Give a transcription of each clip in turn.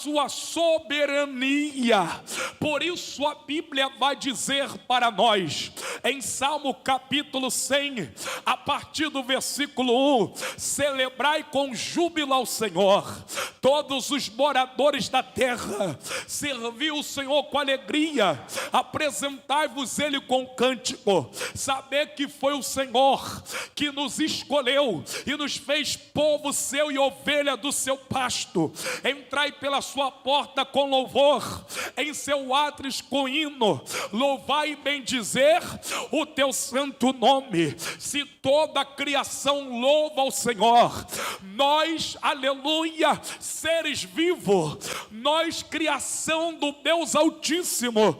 sua soberania. Por isso a Bíblia vai dizer para nós, em Salmo capítulo 100, a partir do versículo 1, celebrai com júbilo ao Senhor, todos os moradores da terra, servi o Senhor com alegria, apresentai-vos Ele com cântico, saber que foi o Senhor que nos escolheu e nos fez povo seu e ovelha do seu pasto. Entrai pela sua porta com louvor, em seu átrio com hino, louvai e bendizer o teu santo nome. Se toda a criação louva ao Senhor, nós, aleluia, seres vivos, nós, criação do Deus Altíssimo,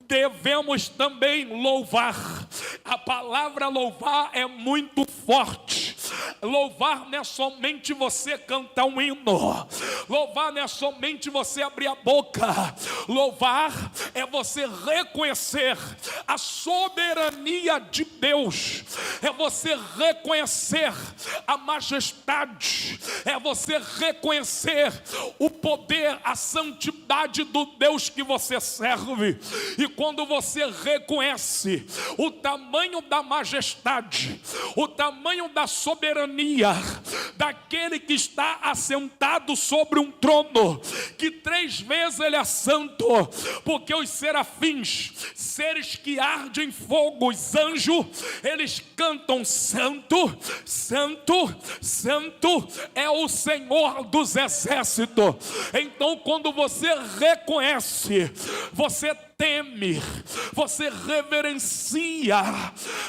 devemos também louvar. A palavra louvar é muito forte. Louvar não é somente você cantar um hino. Louvar não é somente você abrir a boca. Louvar é você reconhecer a soberania de Deus. É você reconhecer a majestade. É você reconhecer o poder, a santidade do Deus que você serve. E quando você reconhece o tamanho da majestade, o tamanho da soberania daquele que está assentado sobre um trono, que 3 vezes ele é santo, porque os serafins, seres que ardem em fogo, os anjos, eles cantam santo, santo, santo é o Senhor dos exércitos. Então quando você reconhece, você teme, você reverencia,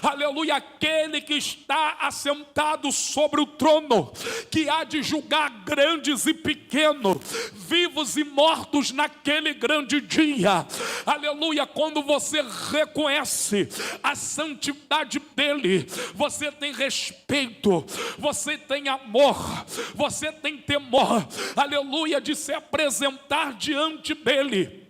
aleluia, aquele que está assentado sobre o trono, que há de julgar grandes e pequenos, vivos e mortos naquele grande dia, aleluia. Quando você reconhece a santidade dele, você tem respeito, você tem amor, você tem temor, aleluia, de se apresentar diante dele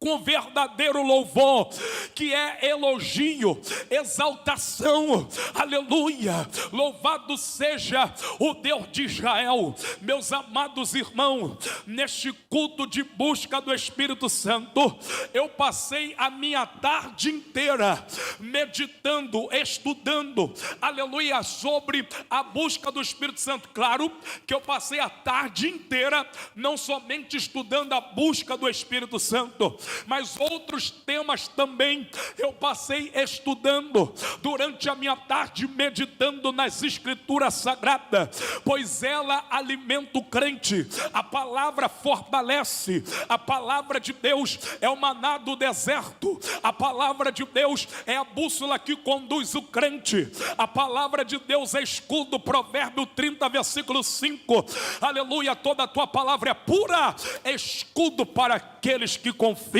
com verdadeiro louvor, que é elogio, exaltação, aleluia. Louvado seja o Deus de Israel. Meus amados irmãos, neste culto de busca do Espírito Santo, eu passei a minha tarde inteira meditando, estudando, aleluia, sobre a busca do Espírito Santo. Claro que eu passei a tarde inteira não somente estudando a busca do Espírito Santo, mas outros temas também eu passei estudando durante a minha tarde, meditando nas Escrituras Sagradas, pois ela alimenta o crente, a palavra fortalece, a palavra de Deus é o maná do deserto, a palavra de Deus é a bússola que conduz o crente, a palavra de Deus é escudo, Provérbio 30, versículo 5, aleluia, toda a tua palavra é pura, é escudo para aqueles que confiam.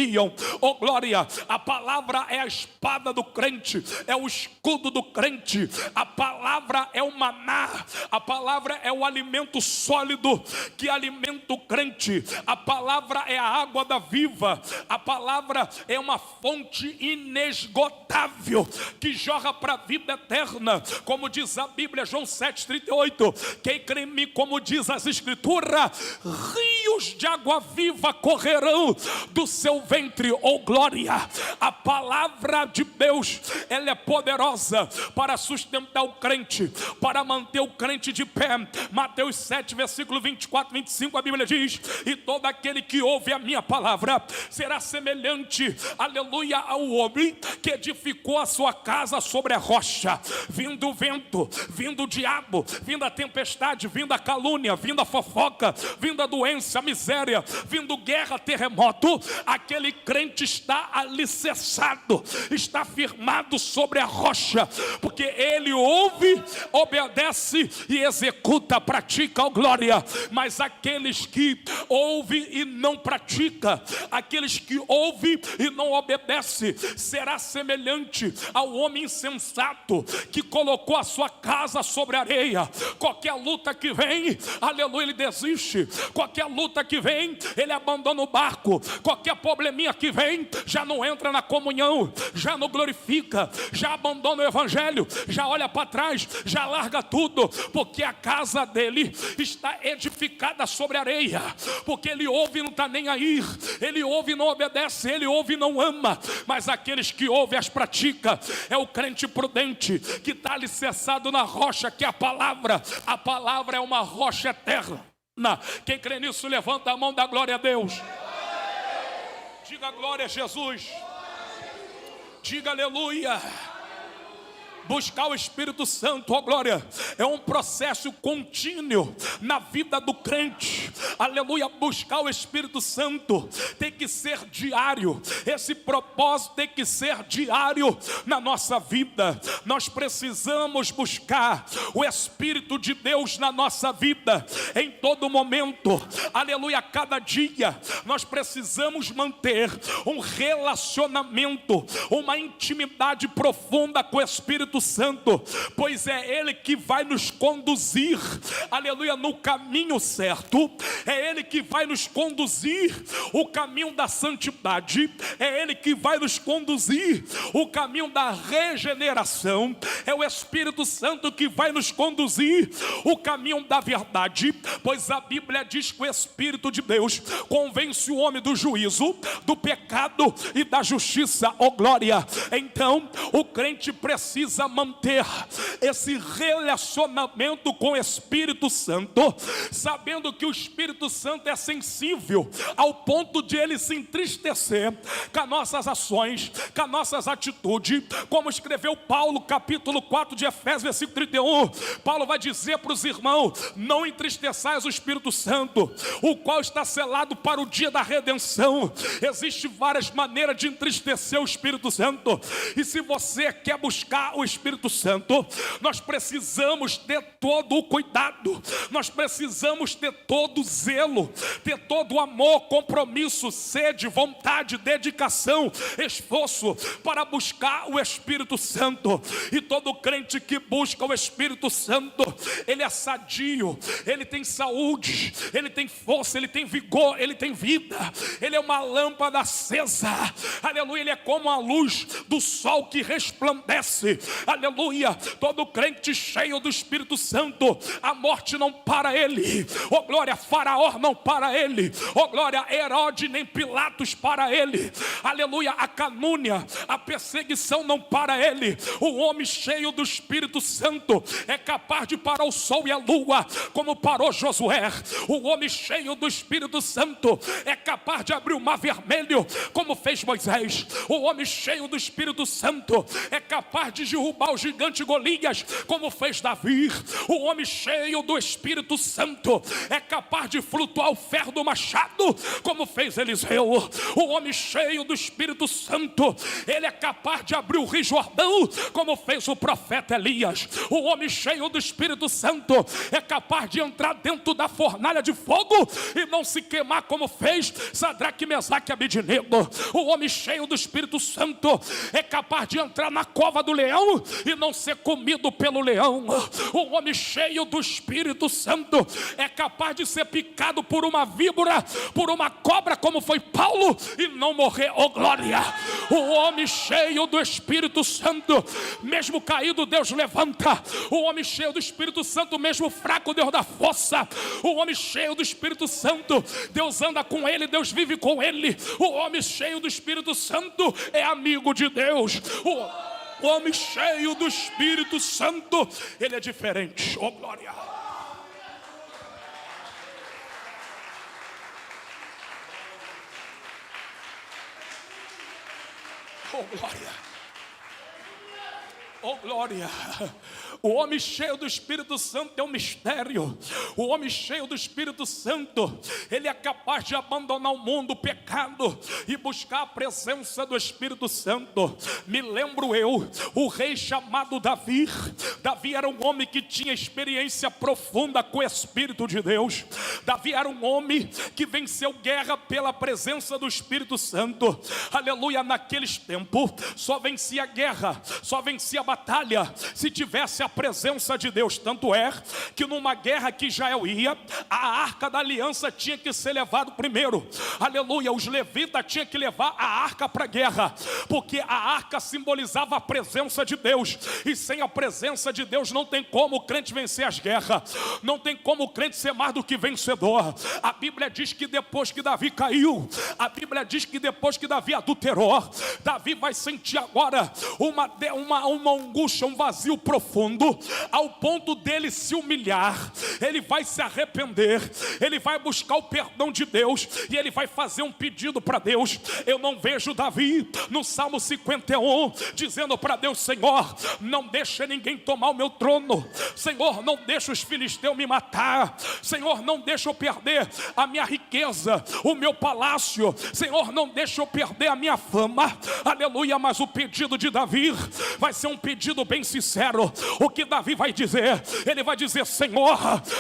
Oh glória, a palavra é a espada do crente, é o escudo do crente, a palavra é o maná, a palavra é o alimento sólido que alimenta o crente, a palavra é a água da viva, a palavra é uma fonte inesgotável que jorra para a vida eterna, como diz a Bíblia, João 7,38, quem crê em mim, como diz as Escrituras, rios de água viva correrão do seu ventre. Oh glória, a palavra de Deus, ela é poderosa para sustentar o crente, para manter o crente de pé. Mateus 7, versículo 24, 25, a Bíblia diz, e todo aquele que ouve a minha palavra será semelhante, aleluia, ao homem que edificou a sua casa sobre a rocha, vindo o vento, vindo o diabo, vindo a tempestade, vindo a calúnia, vindo a fofoca, vindo a doença, a miséria, vindo guerra, terremoto, aquele crente está alicerçado, está firmado sobre a rocha, porque ele ouve, obedece e executa, pratica, ó glória. Mas aqueles que ouvem e não pratica, aqueles que ouvem e não obedece, será semelhante ao homem insensato que colocou a sua casa sobre a areia. Qualquer luta que vem, aleluia, ele desiste. Qualquer luta luta que vem, ele abandona o barco. Qualquer probleminha que vem, já não entra na comunhão, já não glorifica, já abandona o evangelho, já olha para trás, já larga tudo, porque a casa dele está edificada sobre areia, porque ele ouve e não está nem aí, ele ouve e não obedece, ele ouve e não ama, mas aqueles que ouvem as pratica, é o crente prudente, que está alicerçado na rocha, que é a palavra é uma rocha eterna. Quem crê nisso, levanta a mão, dá glória a Deus. Diga glória a Jesus. Diga aleluia. Buscar o Espírito Santo, ó glória, é um processo contínuo na vida do crente. Aleluia, buscar o Espírito Santo tem que ser diário. Esse propósito tem que ser diário na nossa vida. Nós precisamos buscar o Espírito de Deus na nossa vida em todo momento. Aleluia, cada dia nós precisamos manter um relacionamento, uma intimidade profunda com o Espírito Santo, pois é Ele que vai nos conduzir, aleluia, no caminho certo. É Ele que vai nos conduzir o caminho da santidade, é Ele que vai nos conduzir o caminho da regeneração, é o Espírito Santo que vai nos conduzir o caminho da verdade, pois a Bíblia diz que o Espírito de Deus convence o homem do juízo, do pecado e da justiça, ó glória. Então o crente precisa manter esse relacionamento com o Espírito Santo, sabendo que o Espírito Santo é sensível ao ponto de ele se entristecer com as nossas ações, com as nossas atitudes, como escreveu Paulo, capítulo 4 de Efésios, versículo 31. Paulo vai dizer para os irmãos: não entristeçais o Espírito Santo, o qual está selado para o dia da redenção. Existem várias maneiras de entristecer o Espírito Santo, e se você quer buscar o Espírito Santo, nós precisamos ter todo o cuidado, nós precisamos ter todo o zelo, ter todo o amor, compromisso, sede, vontade, dedicação, esforço para buscar o Espírito Santo. E todo crente que busca o Espírito Santo, ele é sadio, ele tem saúde, ele tem força, ele tem vigor, ele tem vida, ele é uma lâmpada acesa, aleluia, ele é como a luz do sol que resplandece, aleluia. Todo crente cheio do Espírito Santo, a morte não para ele, ó glória, Faraó não para ele, ó glória, Herodes nem Pilatos para ele, aleluia, a calúnia, a perseguição não para ele. O homem cheio do Espírito Santo é capaz de parar o sol e a lua, como parou Josué. O homem cheio do Espírito Santo é capaz de abrir o mar vermelho, como fez Moisés. O homem cheio do Espírito Santo é capaz de derrubar o gigante Golias, como fez Davi. O homem cheio do Espírito Santo é capaz de flutuar o ferro do machado, como fez Eliseu. O homem cheio do Espírito Santo, ele é capaz de abrir o rio Jordão, como fez o profeta Elias. O homem cheio do Espírito Santo é capaz de entrar dentro da fornalha de fogo e não se queimar, como fez Sadraque, Mesaque e Abednego. O homem cheio do Espírito Santo é capaz de entrar na cova do leão e não ser comido pelo leão. O homem cheio do Espírito Santo é capaz de ser picado por uma víbora, por uma cobra, como foi Paulo, e não morrer, oh glória. O homem cheio do Espírito Santo, mesmo caído, Deus levanta. O homem cheio do Espírito Santo, mesmo fraco, Deus dá força. O homem cheio do Espírito Santo, Deus anda com ele, Deus vive com ele. O homem cheio do Espírito Santo é amigo de Deus. O homem cheio do Espírito Santo, ele é diferente, oh glória. Oh glória. Oh glória. O homem cheio do Espírito Santo é um mistério. O homem cheio do Espírito Santo, ele é capaz de abandonar o mundo, o pecado, e buscar a presença do Espírito Santo. Me lembro eu, o rei chamado Davi. Davi era um homem que tinha experiência profunda com o Espírito de Deus. Davi era um homem que venceu guerra pela presença do Espírito Santo. Aleluia, naqueles tempos só vencia guerra, só vencia batalha se tivesse a a presença de Deus. Tanto é que numa guerra que Israel ia, a arca da aliança tinha que ser levada primeiro. Aleluia, os levitas tinham que levar a arca para a guerra, porque a arca simbolizava a presença de Deus, e sem a presença de Deus não tem como o crente vencer as guerras, não tem como o crente ser mais do que vencedor. A Bíblia diz que depois que Davi caiu, a Bíblia diz que depois que Davi adulterou, Davi vai sentir agora uma angústia, um vazio profundo, ao ponto dele se humilhar. Ele vai se arrepender, ele vai buscar o perdão de Deus, e ele vai fazer um pedido para Deus. Eu não vejo Davi no Salmo 51 dizendo para Deus: Senhor, não deixa ninguém tomar o meu trono, Senhor, não deixa os filisteus me matar, Senhor, não deixa eu perder a minha riqueza, o meu palácio, Senhor, não deixa eu perder a minha fama. Aleluia. Mas o pedido de Davi vai ser um pedido bem sincero. O que Davi vai dizer? Ele vai dizer: Senhor,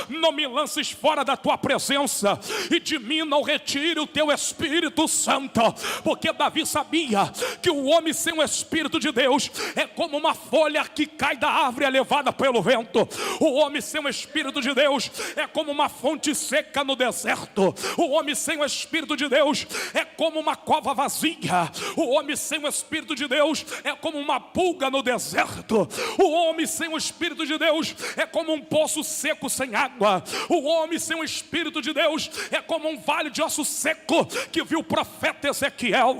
não me lances fora da tua presença, e de mim não retire o teu Espírito Santo. Porque Davi sabia que o homem sem o Espírito de Deus é como uma folha que cai da árvore, é levada pelo vento. O homem sem o Espírito de Deus é como uma fonte seca no deserto. O homem sem o Espírito de Deus é como uma cova vazia. O homem sem o Espírito de Deus é como uma pulga no deserto. O homem sem o Espírito de Deus é como um poço seco sem água. O homem sem o Espírito de Deus é como um vale de osso seco que viu o profeta Ezequiel.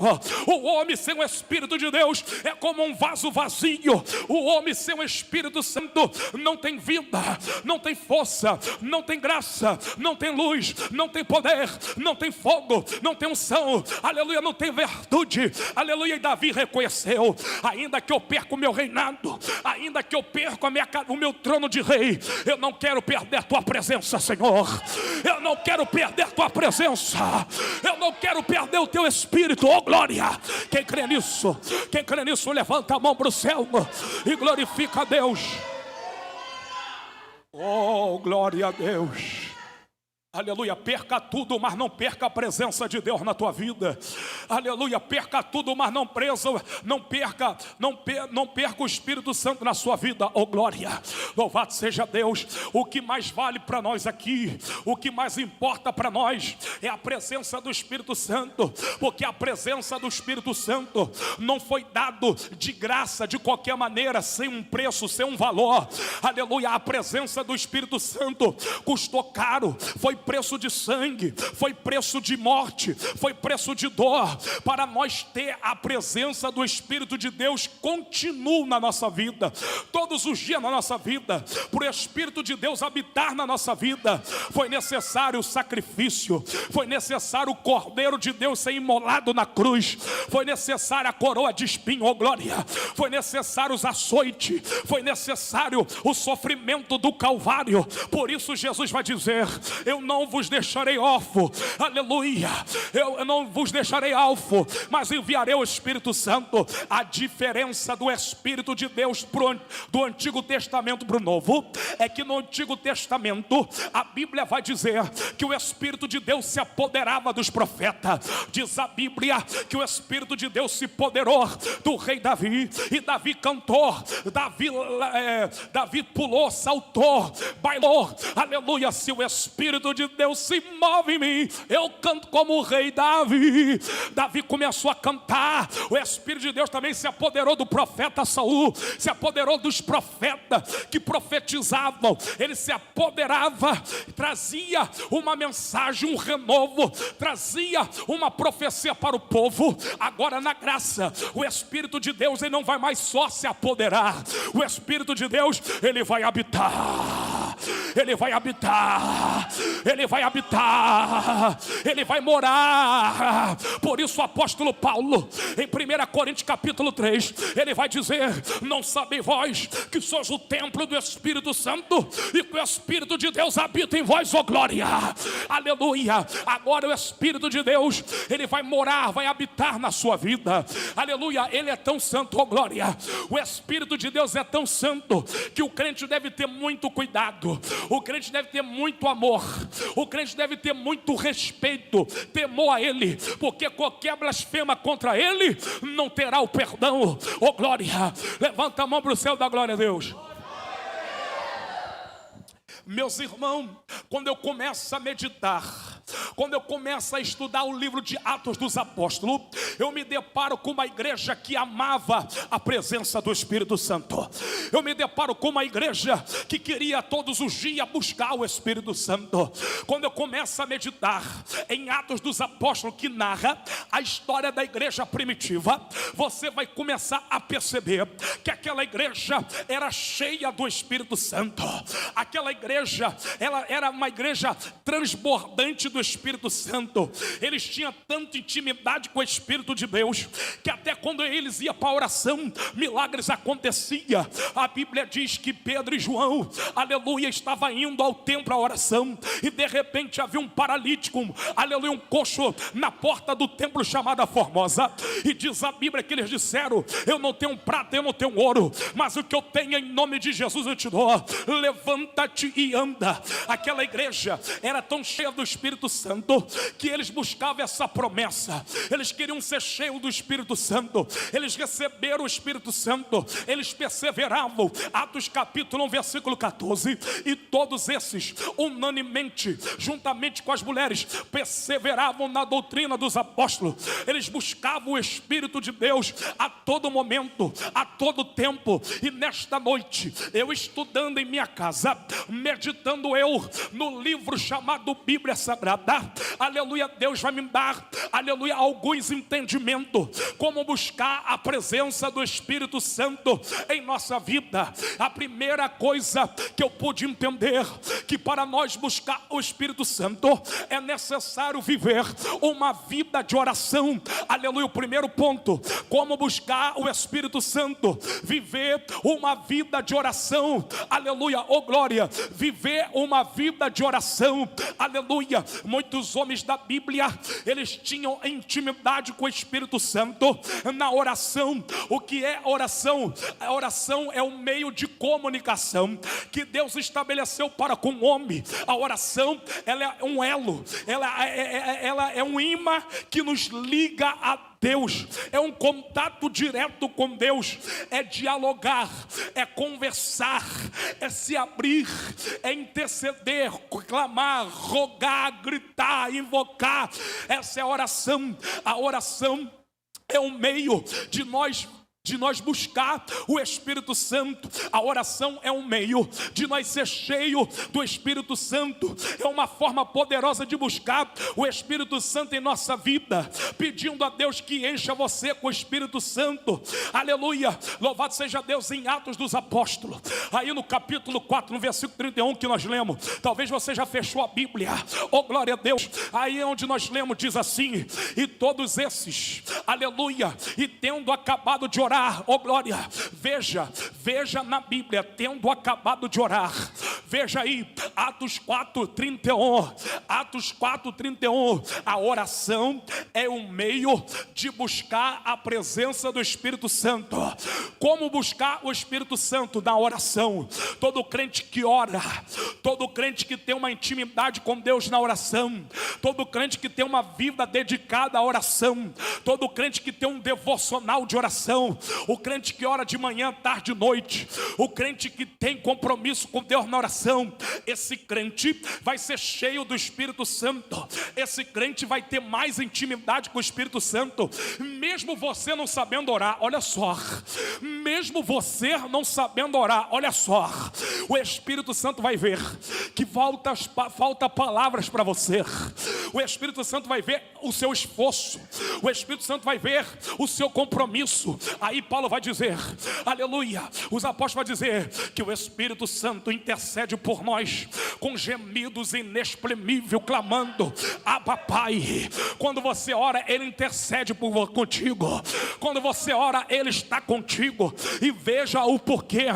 O homem sem o Espírito de Deus é como um vaso vazio. O homem sem o Espírito Santo não tem vida, não tem força, não tem graça, não tem luz, não tem poder, não tem fogo, não tem unção, aleluia, não tem virtude, aleluia. E Davi reconheceu: ainda que eu perca o meu reinado, ainda que eu perca o meu trono de rei, eu não quero perder a tua presença, Senhor. Eu não quero perder a tua presença, eu não quero perder o teu Espírito. Oh glória! Quem crê nisso, levanta a mão para o céu e glorifica a Deus. Oh glória a Deus. Aleluia, perca tudo, mas não perca a presença de Deus na tua vida. Aleluia, perca tudo, mas não perca o Espírito Santo na sua vida. Oh glória, louvado seja Deus. O que mais vale para nós aqui, o que mais importa para nós é a presença do Espírito Santo, porque a presença do Espírito Santo não foi dado de graça, de qualquer maneira, sem um preço, sem um valor. Aleluia, a presença do Espírito Santo custou caro, foi preço de sangue, foi preço de morte, foi preço de dor, para nós ter a presença do Espírito de Deus continuo na nossa vida, todos os dias na nossa vida. Por Espírito de Deus habitar na nossa vida, foi necessário o sacrifício, foi necessário o Cordeiro de Deus ser imolado na cruz, foi necessária a coroa de espinho, oh glória, foi necessário os açoites, foi necessário o sofrimento do Calvário. Por isso Jesus vai dizer: eu não vos deixarei órfão, aleluia, eu não vos deixarei órfão, mas enviarei o Espírito Santo. A diferença do Espírito de Deus do Antigo Testamento para o Novo é que no Antigo Testamento a Bíblia vai dizer que o Espírito de Deus se apoderava dos profetas. Diz a Bíblia que o Espírito de Deus se apoderou do rei Davi, e Davi cantou, Davi pulou, saltou, bailou, aleluia. Se o Espírito de Deus se move em mim, eu canto como o rei Davi. Davi começou a cantar. O Espírito de Deus também se apoderou do profeta Saul, se apoderou dos profetas que profetizavam. Ele se apoderava, trazia uma mensagem, um renovo, trazia uma profecia para o povo. Agora na graça, o Espírito de Deus, ele não vai mais só se apoderar. O Espírito de Deus, ele vai habitar, ele vai habitar, ele vai habitar, ele vai morar. Por isso o apóstolo Paulo, em 1 Coríntios capítulo 3, ele vai dizer: não sabem vós que sois o templo do Espírito Santo, e que o Espírito de Deus habita em vós, ó glória, aleluia. Agora o Espírito de Deus, ele vai morar, vai habitar na sua vida, aleluia. Ele é tão santo, ó glória, o Espírito de Deus é tão santo, que o crente deve ter muito cuidado, o crente deve ter muito amor, o crente deve ter muito respeito, temor a ele, porque qualquer blasfema contra ele não terá o perdão. Oh glória, levanta a mão para o céu, da glória a Deus. Meus irmãos, quando eu começo a meditar, quando eu começo a estudar o livro de Atos dos Apóstolos, eu me deparo com uma igreja que amava a presença do Espírito Santo. Eu me deparo com uma igreja que queria todos os dias buscar o Espírito Santo. Quando eu começo a meditar em Atos dos Apóstolos, que narra a história da igreja primitiva, você vai começar a perceber que aquela igreja era cheia do Espírito Santo. Aquela igreja, ela era uma igreja transbordante do Espírito Santo. Eles tinham tanta intimidade com o Espírito de Deus, que até quando eles iam para a oração, milagres aconteciam. A Bíblia diz que Pedro e João, aleluia, estavam indo ao templo à oração, e de repente havia um paralítico, aleluia, um coxo na porta do templo chamada Formosa, e diz a Bíblia que eles disseram: eu não tenho prata, eu não tenho ouro, mas o que eu tenho em nome de Jesus eu te dou. Levanta-te e anda. Aquela igreja era tão cheia do Espírito Santo que eles buscavam essa promessa. Eles queriam ser cheios do Espírito Santo. Eles receberam o Espírito Santo. Eles perseveravam. Atos capítulo 1 versículo 14. E todos esses unanimemente, juntamente com as mulheres, perseveravam na doutrina dos apóstolos. Eles buscavam o Espírito de Deus a todo momento, a todo tempo. E nesta noite, eu estudando em minha casa, meditando eu no livro chamado Bíblia Sagrada, aleluia, Deus vai me dar, aleluia, alguns entendimentos como buscar a presença do Espírito Santo em nossa vida. A primeira coisa que eu pude entender, que para nós buscar o Espírito Santo é necessário viver uma vida de oração. Aleluia, o primeiro ponto, como buscar o Espírito Santo: viver uma vida de oração. Aleluia, oh glória, viver uma vida de oração. Aleluia. Muitos homens da Bíblia, eles tinham intimidade com o Espírito Santo na oração. O que é oração? A oração é um meio de comunicação que Deus estabeleceu para com o homem. A oração, ela é um elo, ela é um imã que nos liga a Deus, é um contato direto com Deus, é dialogar, é conversar, é se abrir, é interceder, clamar, rogar, gritar, invocar. Essa é a oração. A oração é um meio de nós buscar o Espírito Santo. A oração é um meio de nós ser cheio do Espírito Santo. É uma forma poderosa de buscar o Espírito Santo em nossa vida, pedindo a Deus que encha você com o Espírito Santo. Aleluia, louvado seja Deus. Em Atos dos Apóstolos, aí no capítulo 4, no versículo 31 que nós lemos, talvez você já fechou a Bíblia, oh glória a Deus, aí onde nós lemos, diz assim: e todos esses, aleluia, e tendo acabado de orar, oh glória, veja na Bíblia, tendo acabado de orar, veja aí, Atos 4:31, Atos 4:31, a oração é um meio de buscar a presença do Espírito Santo. Como buscar o Espírito Santo? Na oração. Todo crente que ora, todo crente que tem uma intimidade com Deus na oração, todo crente que tem uma vida dedicada à oração, todo crente que tem um devocional de oração, o crente que ora de manhã, tarde e noite, o crente que tem compromisso com Deus na oração, esse crente vai ser cheio do Espírito Santo. Esse crente vai ter mais intimidade com o Espírito Santo, mesmo você não sabendo orar. Olha só, mesmo você não sabendo orar, olha só, o Espírito Santo vai ver que falta palavras para você. O Espírito Santo vai ver o seu esforço, o Espírito Santo vai ver o seu compromisso. Aí Paulo vai dizer, aleluia, os apóstolos vão dizer que o Espírito Santo intercede por nós com gemidos inexprimíveis, clamando, Abba Pai. Quando você ora, Ele intercede contigo. Quando você ora, Ele está contigo. E veja o porquê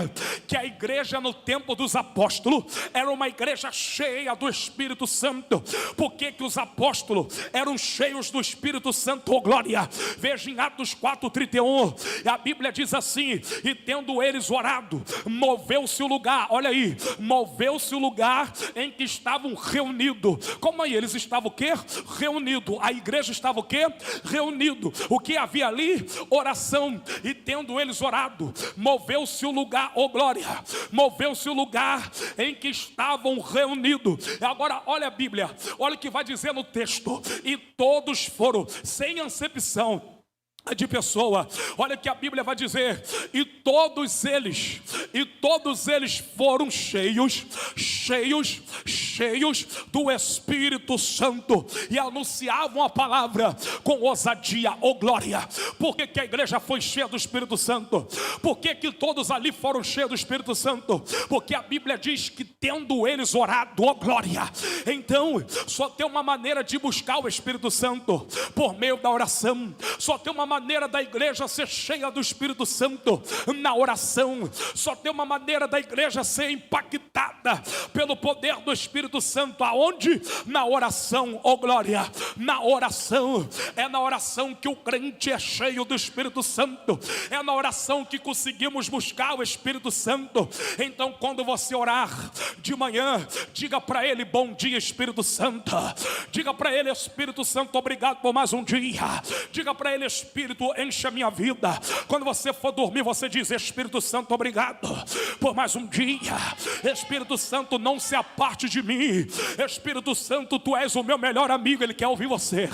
que a igreja no tempo dos apóstolos era uma igreja cheia do Espírito Santo. Por que os apóstolos eram cheios do Espírito Santo, oh glória. Veja em Atos 4:31, a Bíblia diz assim: e tendo eles orado, moveu-se o lugar, olha aí, moveu-se o lugar em que estavam reunidos. Como aí? Eles estavam o quê? Reunidos. A igreja estava o quê? Reunido. O que havia ali? Oração. E tendo eles orado, moveu-se o lugar, oh glória, moveu-se o lugar em que estavam reunidos. Agora olha a Bíblia, olha o que vai dizer no texto: e todos foram, sem acepção de pessoa. Olha que a Bíblia vai dizer: e todos eles foram cheios do Espírito Santo, e anunciavam a palavra com ousadia, oh glória. Por que a igreja foi cheia do Espírito Santo? Por que todos ali foram cheios do Espírito Santo? Porque a Bíblia diz que tendo eles orado, oh glória. Então só tem uma maneira de buscar o Espírito Santo: por meio da oração. Só tem uma maneira da igreja ser cheia do Espírito Santo: na oração. Só tem uma maneira da igreja ser impactada pelo poder do Espírito Santo. Aonde? Na oração, oh glória. Na oração. É na oração que o crente é cheio do Espírito Santo. É na oração que conseguimos buscar o Espírito Santo. Então quando você orar de manhã, diga para ele: bom dia, Espírito Santo. Diga para ele: Espírito Santo, obrigado por mais um dia. Diga para ele: Espírito, enche a minha vida. Quando você for dormir, você diz: Espírito Santo, obrigado por mais um dia. Espírito Santo, não se aparte de mim. Espírito Santo, tu és o meu melhor amigo. Ele quer ouvir você,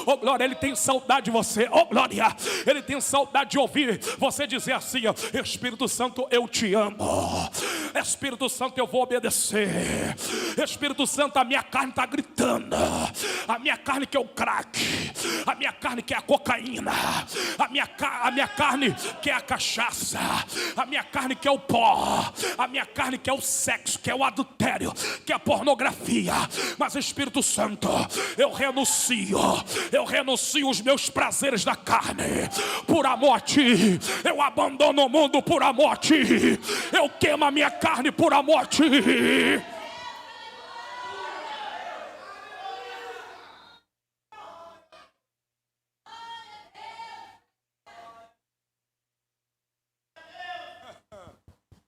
oh glória. Ele tem saudade de você, oh glória. Ele tem saudade de ouvir você dizer assim: Espírito Santo, eu te amo. Espírito Santo, eu vou obedecer. Espírito Santo, a minha carne está gritando. A minha carne quer o crack. A minha carne quer a cocaína. A minha carne quer a cachaça. A minha carne quer o pó. A minha carne quer o sexo, quer o adultério, quer a pornografia. Mas Espírito Santo, eu renuncio os meus prazeres da carne por amor a ti. Eu abandono o mundo por amor a ti. Eu queimo a minha carne por amor a ti.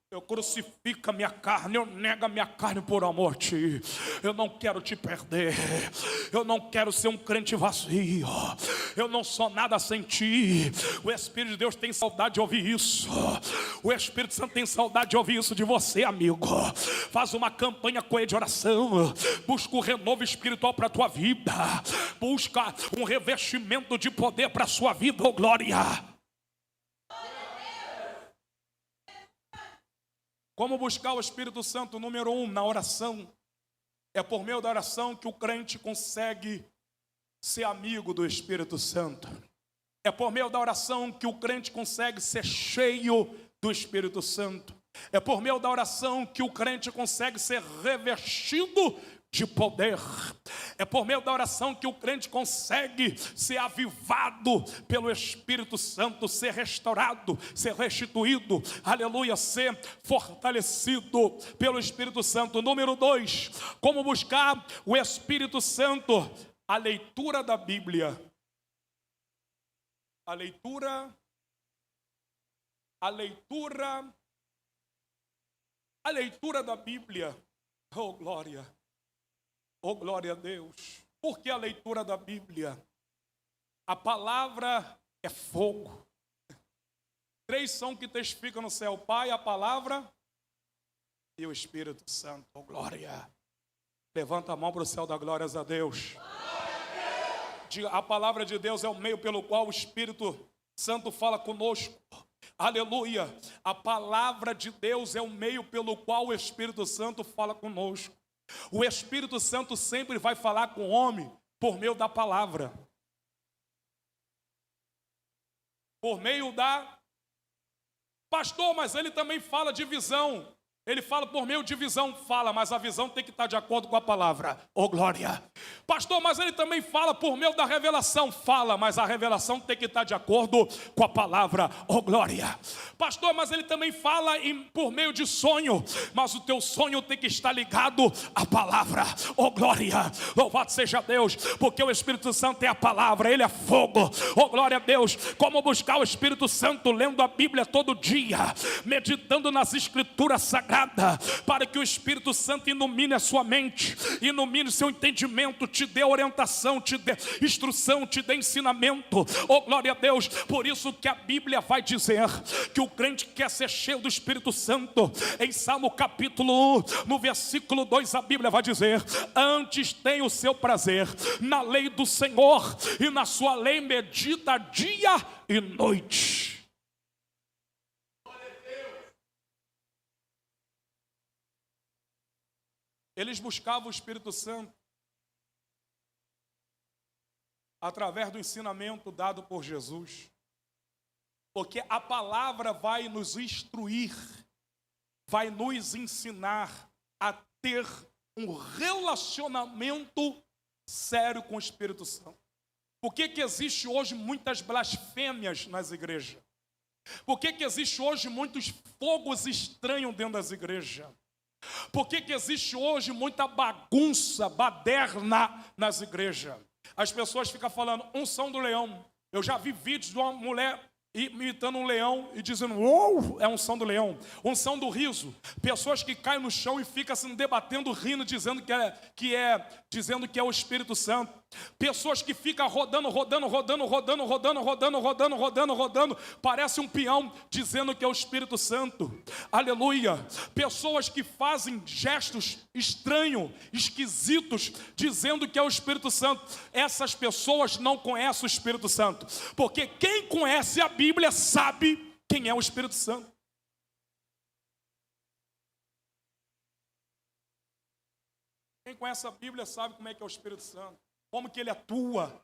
Eu crucifico a minha carne, eu nego a minha carne por amor a ti. Eu não quero te perder. Eu não quero ser um crente vazio. Eu não sou nada sem ti. O Espírito de Deus tem saudade de ouvir isso. O Espírito Santo tem saudade de ouvir isso de você, amigo. Faz uma campanha com ele de oração. Busca o renovo espiritual para a tua vida. Busca um revestimento de poder para a sua vida, oh glória. Como buscar o Espírito Santo? Número 1, na oração. É por meio da oração que o crente consegue ser amigo do Espírito Santo. É por meio da oração que o crente consegue ser cheio do Espírito Santo. É por meio da oração que o crente consegue ser revestido de poder. É por meio da oração que o crente consegue ser avivado pelo Espírito Santo, ser restaurado, ser restituído, aleluia, ser fortalecido pelo Espírito Santo. Número 2, como buscar o Espírito Santo? A leitura da Bíblia. A leitura da Bíblia. Oh glória. Oh, glória a Deus. Por que a leitura da Bíblia? A palavra é fogo. 3 são que testificam no céu: o Pai, a palavra e o Espírito Santo. Oh, glória. Levanta a mão para o céu, dá glórias a Deus. Diga: a palavra de Deus é o meio pelo qual o Espírito Santo fala conosco. Aleluia. A palavra de Deus é o meio pelo qual o Espírito Santo fala conosco. O Espírito Santo sempre vai falar com o homem por meio da palavra. Por meio da... Pastor, mas ele também fala de visão. Ele fala por meio de visão, fala, mas a visão tem que estar de acordo com a palavra. Oh, glória. Pastor, mas ele também fala por meio da revelação, fala, mas a revelação tem que estar de acordo com a palavra. Oh, glória. Pastor, mas ele também fala por meio de sonho, mas o teu sonho tem que estar ligado à palavra. Oh, glória. Louvado seja Deus, porque o Espírito Santo é a palavra, ele é fogo. Oh, glória a Deus. Como buscar o Espírito Santo? Lendo a Bíblia todo dia, meditando nas Escrituras Sagradas, para que o Espírito Santo ilumine a sua mente, ilumine o seu entendimento, te dê orientação, te dê instrução, te dê ensinamento. Oh, glória a Deus. Por isso que a Bíblia vai dizer que o crente quer ser cheio do Espírito Santo. Em Salmo capítulo 1, no versículo 2, a Bíblia vai dizer: antes tem o seu prazer na lei do Senhor, e na sua lei medita dia e noite. Eles buscavam o Espírito Santo através do ensinamento dado por Jesus, porque a palavra vai nos instruir, vai nos ensinar a ter um relacionamento sério com o Espírito Santo. Por que existe hoje muitas blasfêmias nas igrejas? Por que existe hoje muitos fogos estranhos dentro das igrejas? Por que existe hoje muita bagunça, baderna nas igrejas? As pessoas ficam falando unção do leão. Eu já vi vídeos de uma mulher imitando um leão e dizendo: uou, é unção do leão. Unção do riso. Pessoas que caem no chão e ficam se debatendo, rindo, dizendo dizendo que é o Espírito Santo. Pessoas que ficam rodando, parece um peão, dizendo que é o Espírito Santo. Aleluia. Pessoas que fazem gestos estranhos, esquisitos, dizendo que é o Espírito Santo. Essas pessoas não conhecem o Espírito Santo, porque quem conhece a Bíblia sabe quem é o Espírito Santo. Quem conhece a Bíblia sabe como é que é o Espírito Santo, como que ele atua.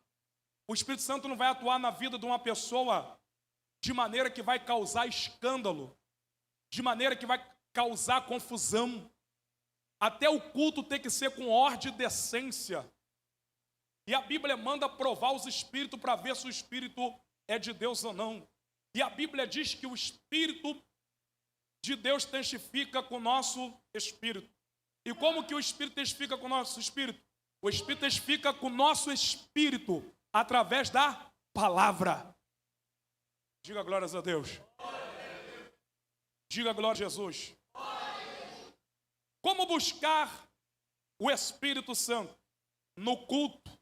O Espírito Santo não vai atuar na vida de uma pessoa de maneira que vai causar escândalo, de maneira que vai causar confusão. Até o culto tem que ser com ordem e decência. E a Bíblia manda provar os espíritos para ver se o espírito é de Deus ou não. E a Bíblia diz que o Espírito de Deus testifica com o nosso espírito. E como que o Espírito testifica com o nosso espírito? O Espírito testifica com o nosso espírito através da palavra. Diga glórias a Deus. Diga glória a Jesus. Como buscar o Espírito Santo? No culto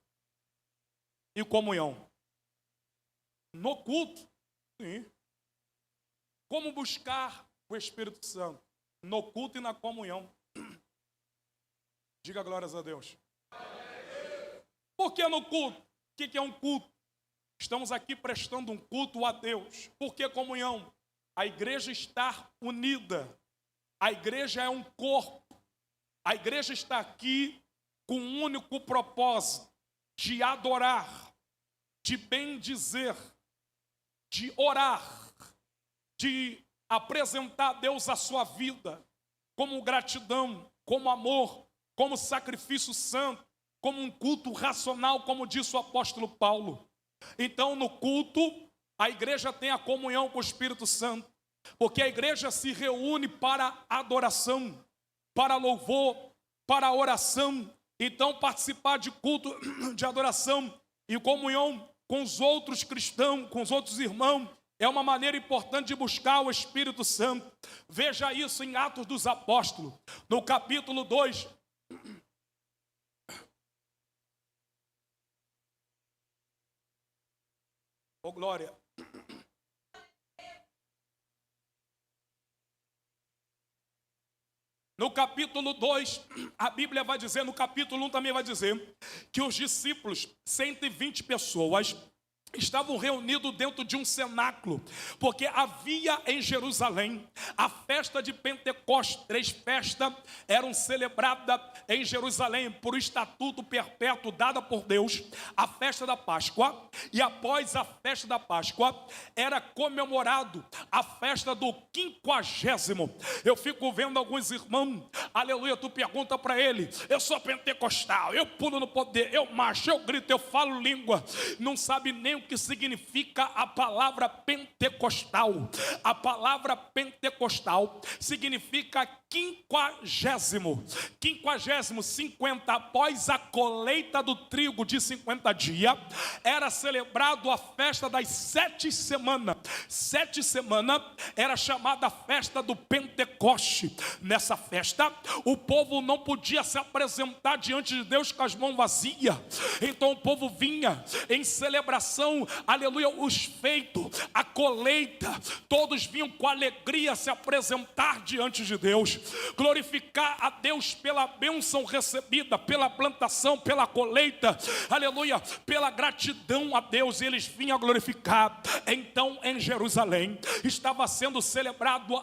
e comunhão. No culto, sim. Como buscar o Espírito Santo? No culto e na comunhão. Diga glórias a Deus. Por que no culto? O que é um culto? Estamos aqui prestando um culto a Deus. Por que comunhão? A igreja está unida. A igreja é um corpo. A igreja está aqui com um único propósito: de adorar, de bendizer, de orar, de apresentar a Deus a sua vida como gratidão, como amor, como sacrifício santo, como um culto racional, como disse o apóstolo Paulo. Então, no culto, a igreja tem a comunhão com o Espírito Santo, porque a igreja se reúne para adoração, para louvor, para oração. Então, participar de culto de adoração e comunhão com os outros cristãos, com os outros irmãos, é uma maneira importante de buscar o Espírito Santo. Veja isso em Atos dos Apóstolos, no capítulo 2. Oh, glória. No capítulo 2, a Bíblia vai dizer, no capítulo 1 também vai dizer, que os discípulos, 120 pessoas, estavam reunidos dentro de um cenáculo, porque havia em Jerusalém a festa de Pentecostes. 3 festas eram celebradas em Jerusalém por estatuto perpétuo dada por Deus: a festa da Páscoa, e após a festa da Páscoa era comemorado a festa do 50º. Eu fico vendo alguns irmãos, aleluia, tu pergunta para ele: eu sou pentecostal, eu pulo no poder, eu marcho, eu grito, eu falo língua, não sabe nem o que significa a palavra pentecostal. A palavra pentecostal significa 50º. 50, após a colheita do trigo de 50 dias, era celebrado a festa das 7 semanas. 7 semanas era chamada a festa do Pentecoste. Nessa festa, o povo não podia se apresentar diante de Deus com as mãos vazias. Então o povo vinha em celebração, aleluia, os feitos, a colheita, todos vinham com alegria se apresentar diante de Deus, glorificar a Deus pela bênção recebida, pela plantação, pela colheita, aleluia, pela gratidão a Deus, e eles vinham glorificar. Então em Jerusalém estava sendo celebrado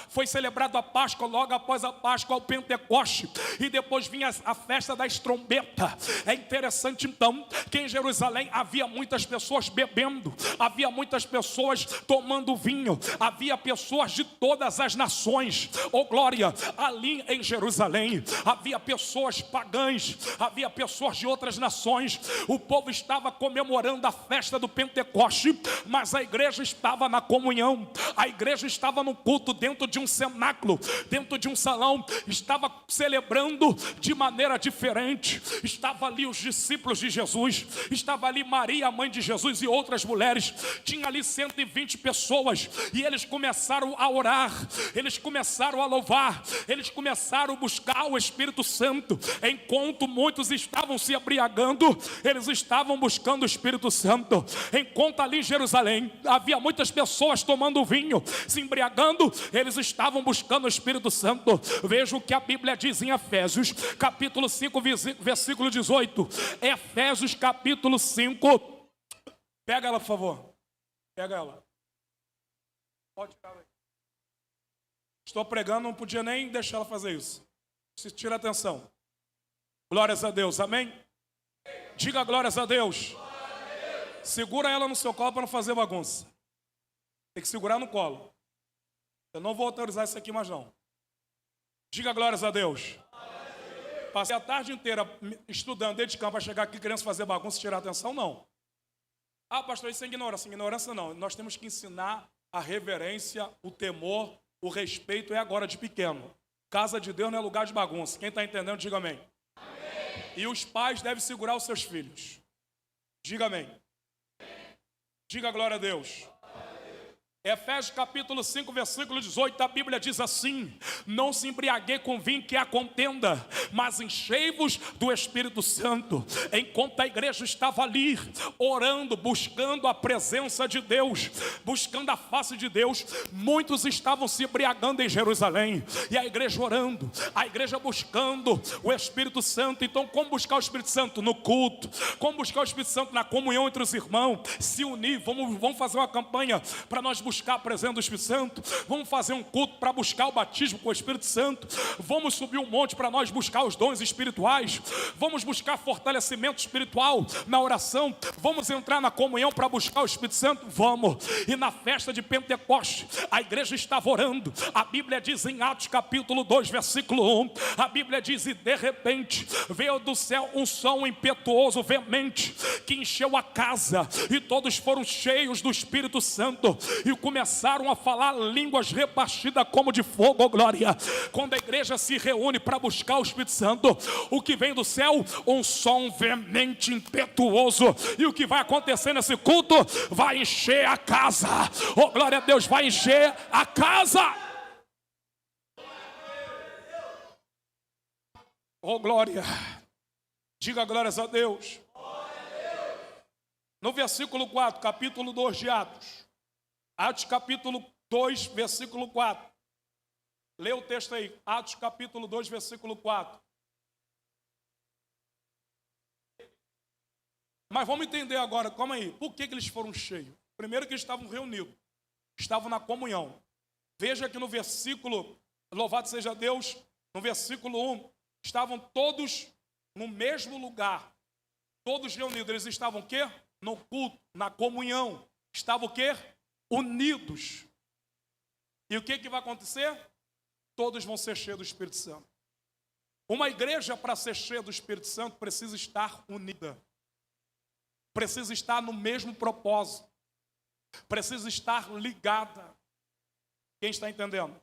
foi celebrado a Páscoa, logo após a Páscoa o Pentecoste, e depois vinha a festa das trombetas. É interessante então que em Jerusalém havia muitas pessoas bebendo, havia muitas pessoas tomando vinho, havia pessoas de todas as nações. Oh glória, ali em Jerusalém havia pessoas pagãs, havia pessoas de outras nações. O povo estava comemorando a festa do Pentecoste, mas a igreja estava na comunhão, a igreja estava no culto, dentro de um cenáculo, dentro de um salão, estava celebrando de maneira diferente. Estava ali os discípulos de Jesus, estava ali Maria, a mãe de Jesus, e outras mulheres. Tinha ali 120 pessoas, e eles começaram a orar, eles começaram a louvar, eles começaram a buscar o Espírito Santo. Enquanto muitos estavam se embriagando, eles estavam buscando o Espírito Santo. Enquanto ali em Jerusalém havia muitas pessoas tomando vinho, se embriagando, eles estavam buscando o Espírito Santo. Veja o que a Bíblia diz em Efésios capítulo 5, versículo 18. Efésios capítulo 5. Pega ela, por favor. Pega ela. Pode tirar aí. Estou pregando, não podia nem deixar ela fazer isso. Tira atenção. Glórias a Deus, amém? Diga glórias a Deus. Segura ela no seu colo para não fazer bagunça. Tem que segurar no colo. Eu não vou autorizar isso aqui mais não. Diga glórias a Deus. Passei a tarde inteira estudando, dedicando para chegar aqui querendo fazer bagunça e tirar atenção, não. Ah, pastor, isso é ignorância. Ignorância não. Nós temos que ensinar a reverência, o temor, o respeito é agora de pequeno. Casa de Deus não é lugar de bagunça. Quem está entendendo, diga amém. Amém. E os pais devem segurar os seus filhos. Diga amém. Diga glória a Deus. Efésios capítulo 5, versículo 18, a Bíblia diz assim: não se embriaguei com vinho que há contenda, mas enchei-vos do Espírito Santo. Enquanto a igreja estava ali, orando, buscando a presença de Deus, buscando a face de Deus, muitos estavam se embriagando em Jerusalém, e a igreja orando, a igreja buscando o Espírito Santo. Então como buscar o Espírito Santo? No culto. Como buscar o Espírito Santo? Na comunhão entre os irmãos, se unir. Vamos fazer uma campanha para nós buscar a presença do Espírito Santo. Vamos fazer um culto para buscar o batismo com o Espírito Santo. Vamos subir um monte para nós buscar os dons espirituais. Vamos buscar fortalecimento espiritual na oração. Vamos entrar na comunhão para buscar o Espírito Santo. Vamos. E na festa de Pentecoste, a igreja estava orando. A Bíblia diz em Atos capítulo 2, versículo 1, a Bíblia diz: e de repente veio do céu um som impetuoso, veemente, que encheu a casa, e todos foram cheios do Espírito Santo, e começaram a falar línguas repartidas como de fogo. Oh glória! Quando a igreja se reúne para buscar o Espírito Santo, o que vem do céu? Um som veemente, impetuoso. E o que vai acontecer nesse culto? Vai encher a casa. Oh glória a Deus, vai encher a casa. Oh glória! Diga glórias a Deus. No versículo 4, capítulo 2 de Atos. Atos capítulo 2, versículo 4. Lê o texto aí. Atos capítulo 2, versículo 4. Mas vamos entender agora, calma aí, por que eles foram cheios? Primeiro que eles estavam reunidos, estavam na comunhão. Veja que no versículo, louvado seja Deus, no versículo 1, estavam todos no mesmo lugar, todos reunidos. Eles estavam o quê? No culto, na comunhão. Estavam o quê? Unidos. E o que vai acontecer? Todos vão ser cheios do Espírito Santo. Uma igreja, para ser cheia do Espírito Santo, precisa estar unida. Precisa estar no mesmo propósito. Precisa estar ligada. Quem está entendendo?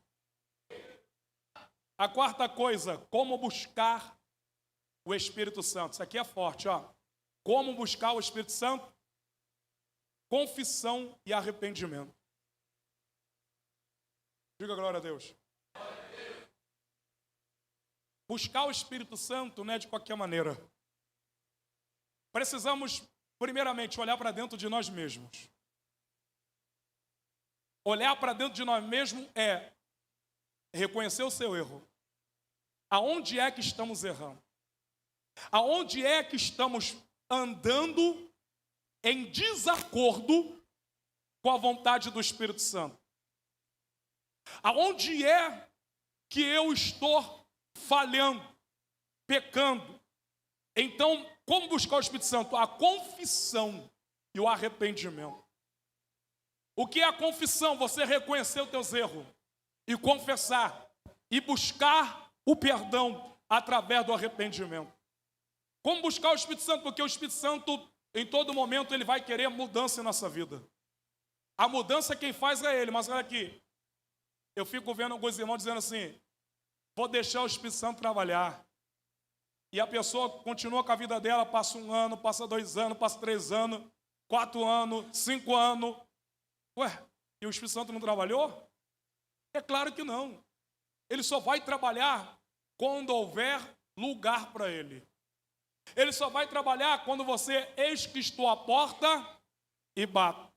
A quarta coisa, como buscar o Espírito Santo. Isso aqui é forte, ó. Como buscar o Espírito Santo? Confissão e arrependimento. Diga glória a Deus. Buscar o Espírito Santo não é de qualquer maneira. Precisamos, primeiramente, olhar para dentro de nós mesmos. Olhar para dentro de nós mesmos é reconhecer o seu erro. Aonde é que estamos errando? Aonde é que estamos andando em desacordo com a vontade do Espírito Santo? Aonde é que eu estou falhando, pecando? Então, como buscar o Espírito Santo? A confissão e o arrependimento. O que é a confissão? Você reconhecer os teus erros e confessar e buscar o perdão através do arrependimento. Como buscar o Espírito Santo? Porque o Espírito Santo, em todo momento, ele vai querer mudança em nossa vida. A mudança quem faz é ele. Mas olha aqui, eu fico vendo alguns irmãos dizendo assim, vou deixar o Espírito Santo trabalhar. E a pessoa continua com a vida dela, passa 1 ano, passa 2 anos, passa 3 anos, 4 anos, 5 anos. Ué, e o Espírito Santo não trabalhou? É claro que não. Ele só vai trabalhar quando houver lugar para ele. Ele só vai trabalhar quando você, eis que estou à porta e bato.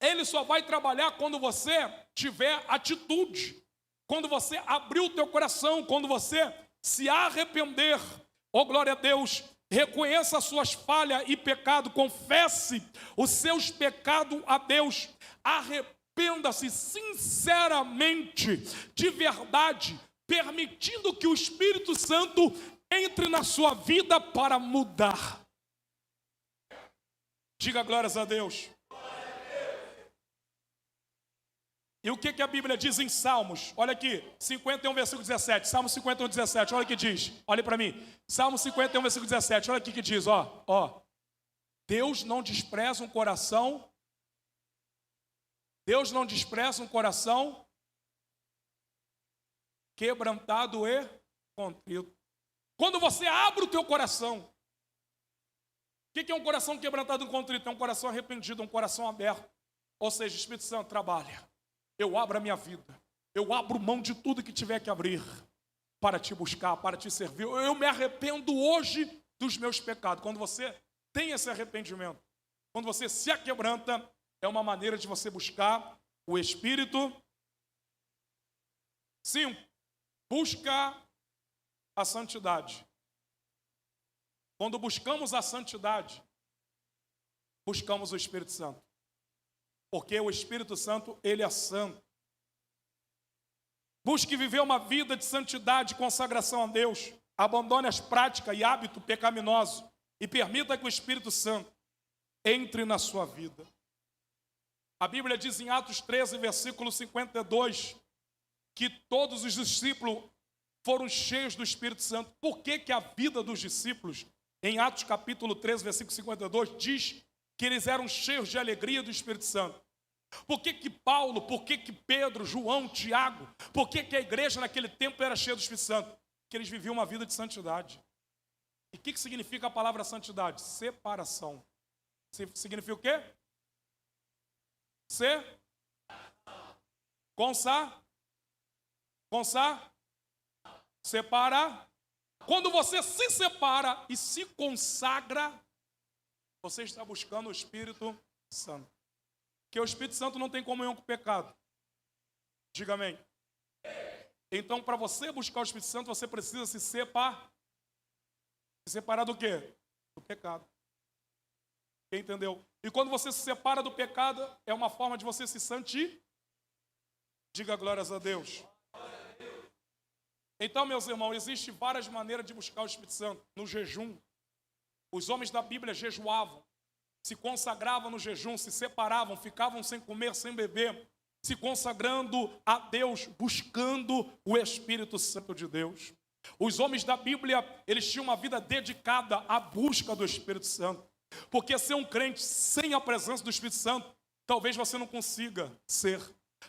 Ele só vai trabalhar quando você tiver atitude. Quando você abrir o teu coração, quando você se arrepender. Oh, glória a Deus. Reconheça as suas falhas e pecado, confesse os seus pecados a Deus, arrependa-se sinceramente, de verdade, permitindo que o Espírito Santo entre na sua vida para mudar. Diga glórias a Deus. E o que a Bíblia diz em Salmos? Olha aqui, 51, versículo 17. Salmo 51, 17, olha o que diz. Olha para mim. Salmo 51, versículo 17, olha aqui que diz, ó. Deus não despreza um coração. Deus não despreza um coração quebrantado e contrito. Quando você abre o teu coração, o que é um coração quebrantado e contrito? É um coração arrependido, um coração aberto. Ou seja, o Espírito Santo trabalha. Eu abro a minha vida, eu abro mão de tudo que tiver que abrir para te buscar, para te servir. Eu me arrependo hoje dos meus pecados. Quando você tem esse arrependimento, quando você se aquebranta, é uma maneira de você buscar o Espírito. 5. Busca a santidade. Quando buscamos a santidade, buscamos o Espírito Santo. Porque o Espírito Santo, ele é santo. Busque viver uma vida de santidade e consagração a Deus. Abandone as práticas e hábitos pecaminosos e permita que o Espírito Santo entre na sua vida. A Bíblia diz em Atos 13, versículo 52, que todos os discípulos foram cheios do Espírito Santo. Por que a vida dos discípulos, em Atos capítulo 13, versículo 52, diz que eles eram cheios de alegria do Espírito Santo? Por que Paulo, por que Pedro, João, Tiago, por que a igreja naquele tempo era cheia do Espírito Santo? Porque eles viviam uma vida de santidade. E o que significa a palavra santidade? Separação. Significa o quê? Separa. Quando você se separa e se consagra, você está buscando o Espírito Santo. Porque o Espírito Santo não tem comunhão com o pecado. Diga amém. Então, para você buscar o Espírito Santo, você precisa se separar. Se separar do quê? Do pecado. Quem entendeu? E quando você se separa do pecado, é uma forma de você se santificar. Diga glórias a Deus. Então, meus irmãos, existem várias maneiras de buscar o Espírito Santo. No jejum, os homens da Bíblia jejuavam, se consagravam no jejum, se separavam, ficavam sem comer, sem beber, se consagrando a Deus, buscando o Espírito Santo de Deus. Os homens da Bíblia, eles tinham uma vida dedicada à busca do Espírito Santo. Porque ser um crente sem a presença do Espírito Santo, talvez você não consiga ser.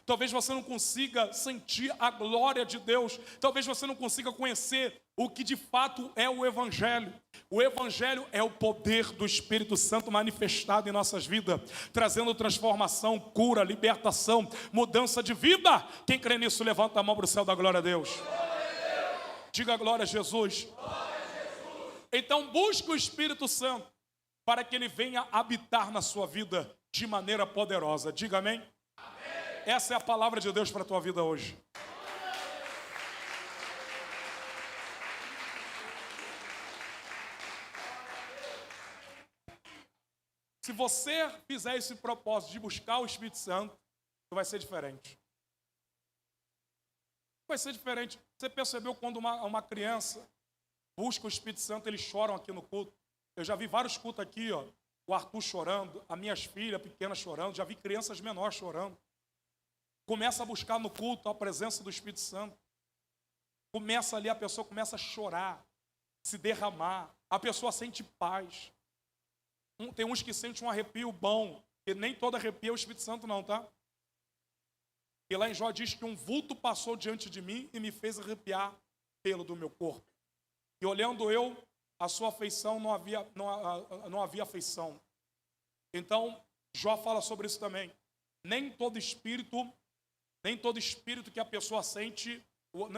Talvez você não consiga sentir a glória de Deus. Talvez você não consiga conhecer o que de fato é o Evangelho. O Evangelho é o poder do Espírito Santo manifestado em nossas vidas, trazendo transformação, cura, libertação, mudança de vida. Quem crê nisso, levanta a mão para o céu da glória a Deus. Diga glória a Jesus. Então busque o Espírito Santo para que ele venha habitar na sua vida de maneira poderosa. Diga amém. Essa é a palavra de Deus para a tua vida hoje. Se você fizer esse propósito de buscar o Espírito Santo, vai ser diferente. Vai ser diferente. Você percebeu quando uma criança busca o Espírito Santo, eles choram aqui no culto? Eu já vi vários cultos aqui, ó, o Arthur chorando, as minhas filhas pequenas chorando, já vi crianças menores chorando. Começa a buscar no culto a presença do Espírito Santo. Começa ali, a pessoa começa a chorar, se derramar. A pessoa sente paz. Tem uns que sentem um arrepio bom, e nem todo arrepio é o Espírito Santo não, tá? E lá em Jó diz que um vulto passou diante de mim e me fez arrepiar pelo do meu corpo. E olhando eu, a sua afeição não havia afeição. Então, Jó fala sobre isso também. Nem todo espírito que a pessoa sente,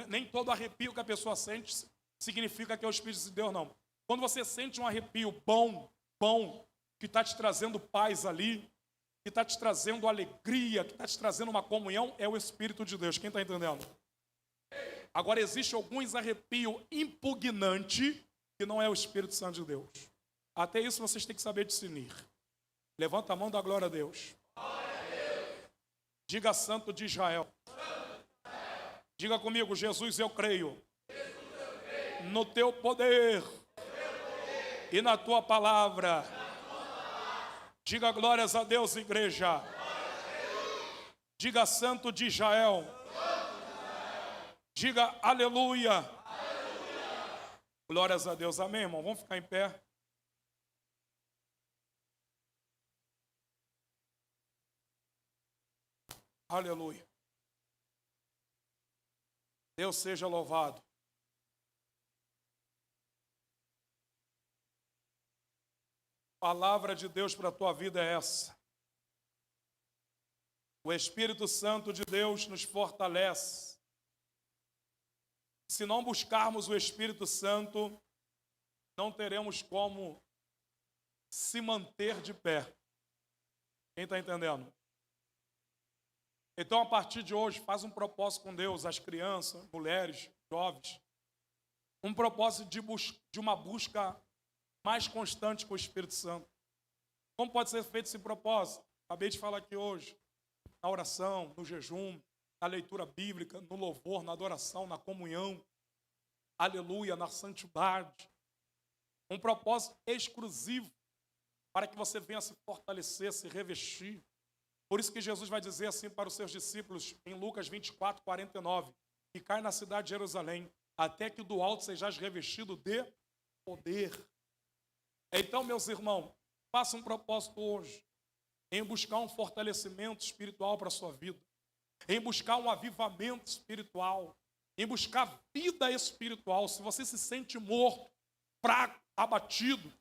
nem todo arrepio que a pessoa sente significa que é o Espírito de Deus, não. Quando você sente um arrepio bom, que está te trazendo paz ali, que está te trazendo alegria, que está te trazendo uma comunhão, é o Espírito de Deus. Quem está entendendo? Agora, existe alguns arrepios impugnantes que não é o Espírito Santo de Deus. Até isso vocês têm que saber discernir. Levanta a mão, da glória a Deus. Diga Santo de Israel. Diga comigo, Jesus, eu creio no teu poder e na tua palavra. Diga glórias a Deus, igreja. Diga Santo de Israel. Diga aleluia. Glórias a Deus, amém, irmão? Vamos ficar em pé. Aleluia. Deus seja louvado. A palavra de Deus para a tua vida é essa. O Espírito Santo de Deus nos fortalece. Se não buscarmos o Espírito Santo, não teremos como se manter de pé. Quem está entendendo? Então, a partir de hoje, faz um propósito com Deus, as crianças, mulheres, jovens. Um propósito de uma busca mais constante com o Espírito Santo. Como pode ser feito esse propósito? Acabei de falar aqui hoje. Na oração, no jejum, na leitura bíblica, no louvor, na adoração, na comunhão. Aleluia, na santidade. Um propósito exclusivo para que você venha se fortalecer, se revestir. Por isso que Jesus vai dizer assim para os seus discípulos em Lucas 24, 49. Ficai na cidade de Jerusalém, até que do alto sejais revestido de poder. Então, meus irmãos, faça um propósito hoje em buscar um fortalecimento espiritual para a sua vida, em buscar um avivamento espiritual, em buscar vida espiritual. Se você se sente morto, fraco, abatido,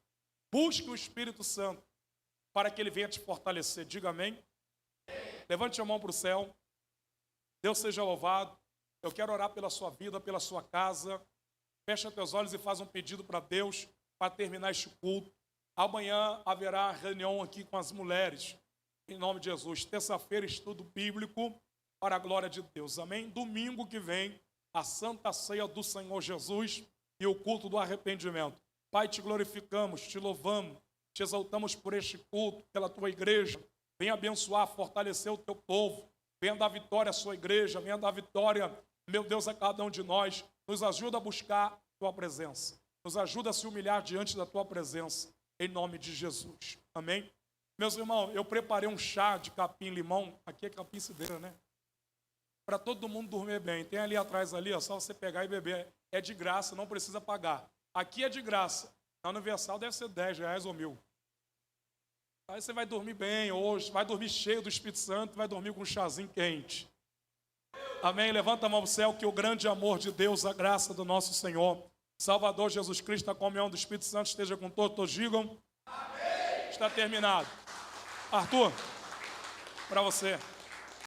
busque o Espírito Santo para que ele venha te fortalecer. Diga amém. Levante a mão para o céu. Deus seja louvado. Eu quero orar pela sua vida, pela sua casa. Fecha teus olhos e faz um pedido para Deus para terminar este culto. Amanhã haverá reunião aqui com as mulheres, em nome de Jesus. Terça-feira, estudo bíblico para a glória de Deus. Amém? Domingo que vem, a Santa Ceia do Senhor Jesus e o culto do arrependimento. Pai, te glorificamos, te louvamos, Te exaltamos por este culto, pela tua igreja. Venha abençoar, fortalecer o teu povo. Venha dar vitória à sua igreja. Venha dar vitória, meu Deus, a cada um de nós. Nos ajuda a buscar a tua presença. Nos ajuda a se humilhar diante da tua presença. Em nome de Jesus. Amém? Meus irmãos, eu preparei um chá de capim-limão. Aqui é capim-cideira, né? Para todo mundo dormir bem. Tem ali atrás, ali, ó, só você pegar e beber. É de graça, não precisa pagar. Aqui é de graça. Na Universal deve ser R$10 ou 1.000. Aí você vai dormir bem hoje, vai dormir cheio do Espírito Santo, vai dormir com um chazinho quente. Amém? Levanta a mão ao céu, que o grande amor de Deus, a graça do nosso Senhor, Salvador Jesus Cristo, a comunhão do Espírito Santo esteja com todos. Todos digam. Amém. Está terminado. Arthur, para você.